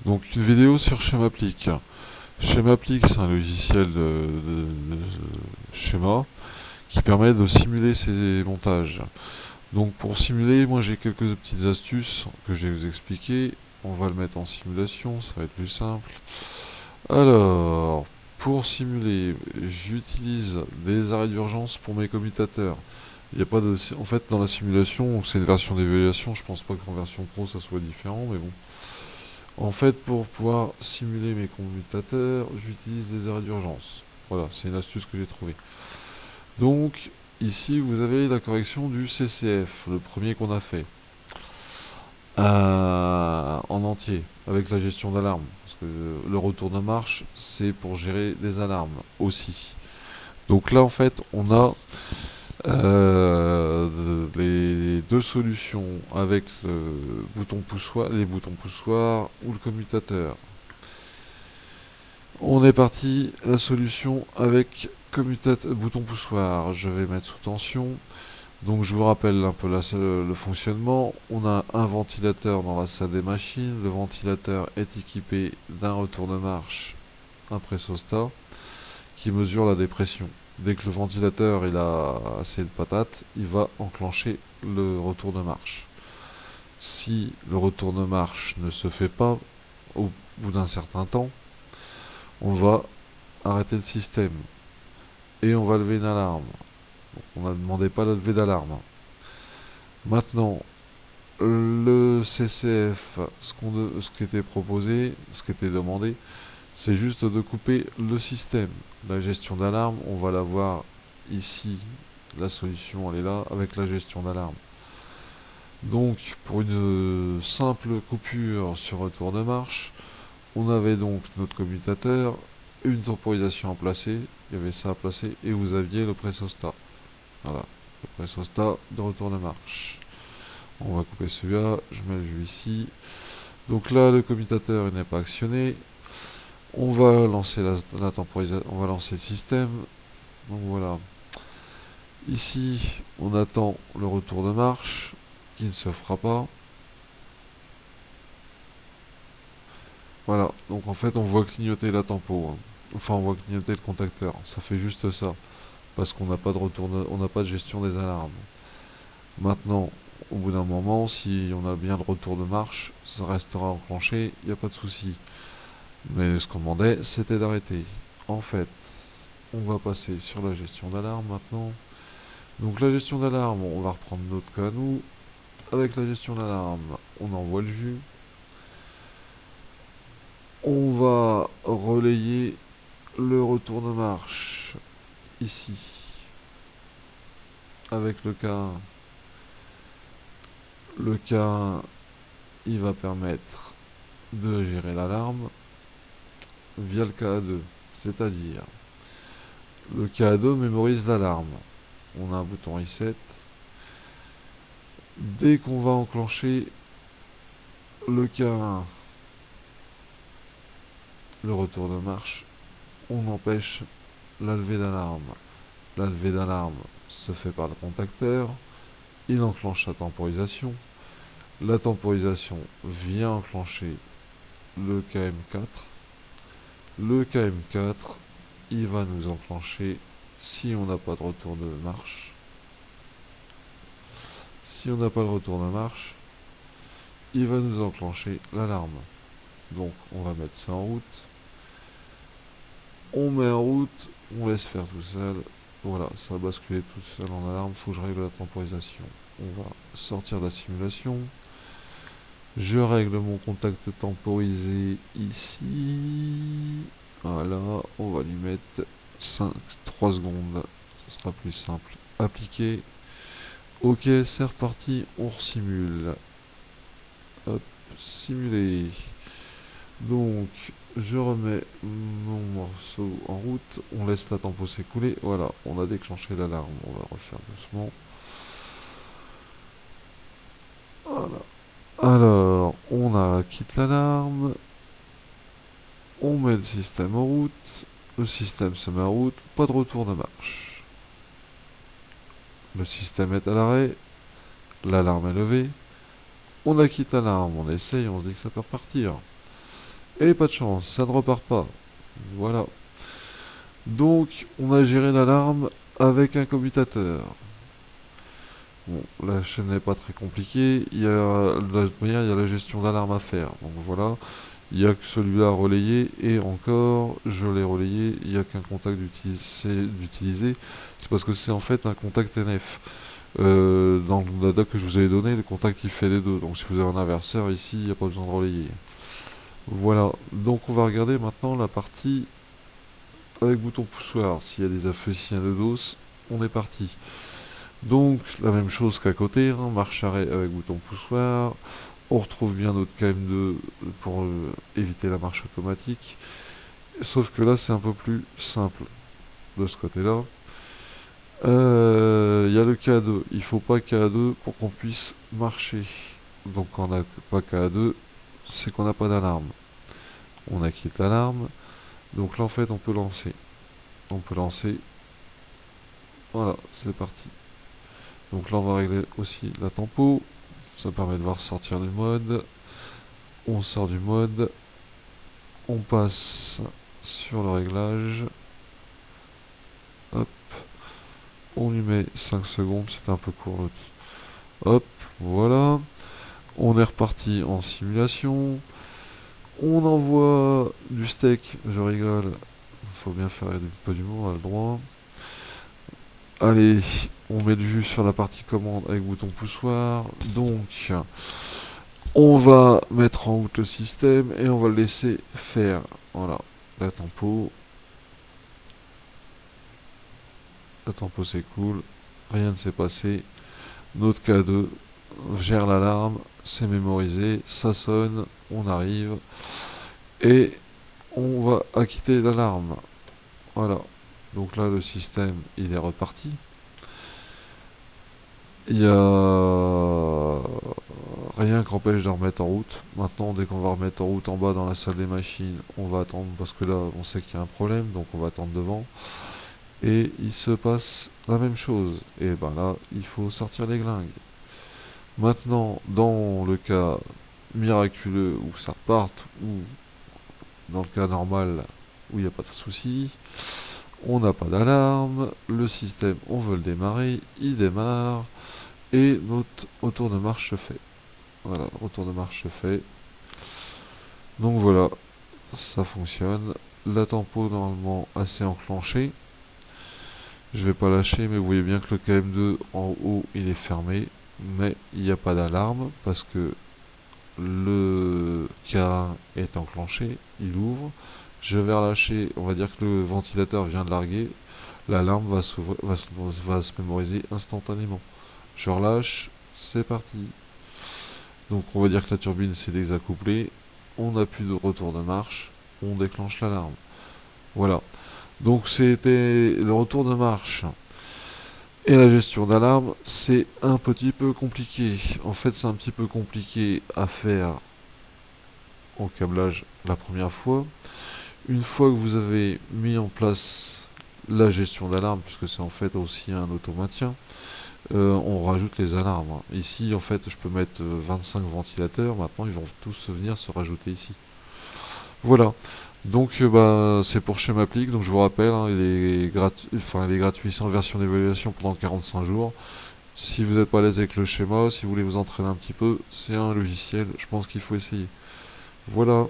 Donc une vidéo sur Schemaplic. Schemaplic, c'est un logiciel de schéma qui permet de simuler ces montages. Donc pour simuler, moi j'ai quelques petites astuces que je vais vous expliquer. On va le mettre en simulation, ça va être plus simple. Alors, pour simuler, j'utilise des arrêts d'urgence pour mes commutateurs. Il y a pas de, en fait, dans la simulation, c'est une version d'évaluation. Je pense pas qu'en version pro ça soit différent, mais bon. En fait, pour pouvoir simuler mes commutateurs, j'utilise des arrêts d'urgence. Voilà, c'est une astuce que j'ai trouvée. Donc, ici, vous avez la correction du CCF, le premier qu'on a fait, en entier, avec la gestion d'alarme. Parce que le retour de marche, c'est pour gérer des alarmes aussi. Donc là, en fait, on a les deux solutions avec le bouton poussoir, les boutons poussoirs ou le commutateur. On est parti, la solution avec bouton poussoir. Je vais mettre sous tension. Donc je vous rappelle un peu le fonctionnement. On a un ventilateur dans la salle des machines. Le ventilateur est équipé d'un retour de marche, un pressostat, qui mesure la dépression. Dès que le ventilateur il a assez de patates, il va enclencher le retour de marche. Si le retour de marche ne se fait pas au bout d'un certain temps, on va arrêter le système et on va lever une alarme. On ne demandait pas la levée d'alarme. Maintenant, le CCF, ce qui était proposé, ce qui était demandé, c'est juste de couper le système. La gestion d'alarme, on va la voir ici. La solution, elle est là, avec la gestion d'alarme. Donc, pour une simple coupure sur retour de marche, on avait donc notre commutateur, une temporisation à placer, il y avait ça à placer, et vous aviez le pressostat. Voilà, le pressostat de retour de marche. On va couper celui-là, je mets le jus ici. Donc là, le commutateur n'est pas actionné. On va lancer la temporisation, on va lancer le système. Donc voilà. Ici, on attend le retour de marche qui ne se fera pas. Voilà. Donc en fait, on voit clignoter la tempo, hein. Enfin, on voit clignoter le contacteur. Ça fait juste ça parce qu'on n'a pas de on n'a pas de gestion des alarmes. Maintenant, au bout d'un moment, si on a bien le retour de marche, ça restera enclenché, il n'y a pas de souci. Mais ce qu'on demandait, c'était d'arrêter. En fait, on va passer sur la gestion d'alarme maintenant. Donc la gestion d'alarme, on va reprendre notre cas à nous. Avec la gestion d'alarme, on envoie le jus. On va relayer le retour de marche ici avec le K1. Le K1, il va permettre de gérer l'alarme via le KA2, c'est-à-dire le KA2 mémorise l'alarme. On a un bouton reset. Dès qu'on va enclencher le K1, le retour de marche, on empêche la levée d'alarme. La levée d'alarme se fait par le contacteur, il enclenche la temporisation. La temporisation vient enclencher le KM4. Le KM4, il va nous enclencher si on n'a pas de retour de marche. Si on n'a pas le retour de marche, il va nous enclencher l'alarme. Donc on va mettre ça en route. On met en route, on laisse faire tout seul. Voilà, ça va basculer tout seul en alarme. Il faut que je règle la temporisation. On va sortir de la simulation. Je règle mon contact temporisé ici. Voilà, on va lui mettre 3 secondes. Ce sera plus simple. Appliquer. Ok, c'est reparti. On resimule. Hop, simuler. Donc, je remets mon morceau en route. On laisse la tempo s'écouler. Voilà, on a déclenché l'alarme. On va refaire doucement. Voilà. Alors, on a quitte l'alarme. On met le système en route. Le système se met en route. Pas de retour de marche. Le système est à l'arrêt. L'alarme est levée. On a quitté l'alarme. On essaye. On se dit que ça peut repartir. Et pas de chance, ça ne repart pas. Voilà. Donc, on a géré l'alarme avec un commutateur. Bon, la chaîne n'est pas très compliquée. De toute manière, il y a la gestion d'alarme à faire. Donc voilà, il n'y a que celui-là à relayer. Et encore, je l'ai relayé, il n'y a qu'un contact d'utiliser. C'est parce que c'est en fait un contact NF. Dans la doc que je vous avais donné, le contact il fait les deux. Donc si vous avez un inverseur ici, il n'y a pas besoin de relayer. Voilà, donc on va regarder maintenant la partie avec bouton poussoir. S'il y a des affaissins de dos, on est parti. Donc la même chose qu'à côté, hein, marche arrêt avec bouton poussoir. On retrouve bien notre KM2 pour éviter la marche automatique. Sauf que là c'est un peu plus simple de ce côté-là. Il y a le KA2. Il faut pas KA2 pour qu'on puisse marcher. Donc quand on n'a pas KA2, c'est qu'on n'a pas d'alarme. On acquitte l'alarme. Donc là en fait on peut lancer. On peut lancer. Voilà, c'est parti. Donc là on va régler aussi la tempo. Ça permet de voir sortir du mode. On sort du mode. On passe sur le réglage. Hop. On lui met 5 secondes. C'était un peu court. Hop. Voilà. On est reparti en simulation. On envoie du steak. Je rigole. Il faut bien faire un peu d'humour, on a le droit. Allez, on met le jus sur la partie commande avec bouton poussoir. Donc, on va mettre en route le système et on va le laisser faire. Voilà, la tempo. La tempo c'est cool. Rien ne s'est passé. Notre K2 gère l'alarme. C'est mémorisé. Ça sonne. On arrive. Et on va acquitter l'alarme. Voilà. Donc là, le système, il est reparti. Il y a rien qui empêche de remettre en route. Maintenant, dès qu'on va remettre en route en bas dans la salle des machines, on va attendre parce que là, on sait qu'il y a un problème, donc on va attendre devant. Et il se passe la même chose. Et ben là, il faut sortir les glingues. Maintenant, dans le cas miraculeux où ça reparte, ou dans le cas normal où il n'y a pas de souci, on n'a pas d'alarme, le système, on veut le démarrer, il démarre, et notre retour de marche se fait. Voilà, le retour de marche se fait. Donc voilà, ça fonctionne. La tempo normalement assez enclenchée. Je vais pas lâcher, mais vous voyez bien que le KM2 en haut il est fermé, mais il n'y a pas d'alarme parce que le K1 est enclenché, il ouvre. Je vais relâcher, on va dire que le ventilateur vient de larguer, l'alarme va se mémoriser instantanément. Je relâche, c'est parti. Donc on va dire que la turbine s'est désaccouplée, on n'a plus de retour de marche, on déclenche l'alarme. Voilà. Donc c'était le retour de marche. Et la gestion d'alarme, c'est un petit peu compliqué. En fait, c'est un petit peu compliqué à faire au câblage la première fois. Une fois que vous avez mis en place la gestion d'alarme, puisque c'est en fait aussi un automaintien, on rajoute les alarmes. Ici, en fait, je peux mettre 25 ventilateurs. Maintenant, ils vont tous venir se rajouter ici. Voilà. Donc, c'est pour Schemaplic. Donc, je vous rappelle, hein, il est gratuit sans version d'évaluation pendant 45 jours. Si vous n'êtes pas à l'aise avec le schéma, si vous voulez vous entraîner un petit peu, c'est un logiciel. Je pense qu'il faut essayer. Voilà.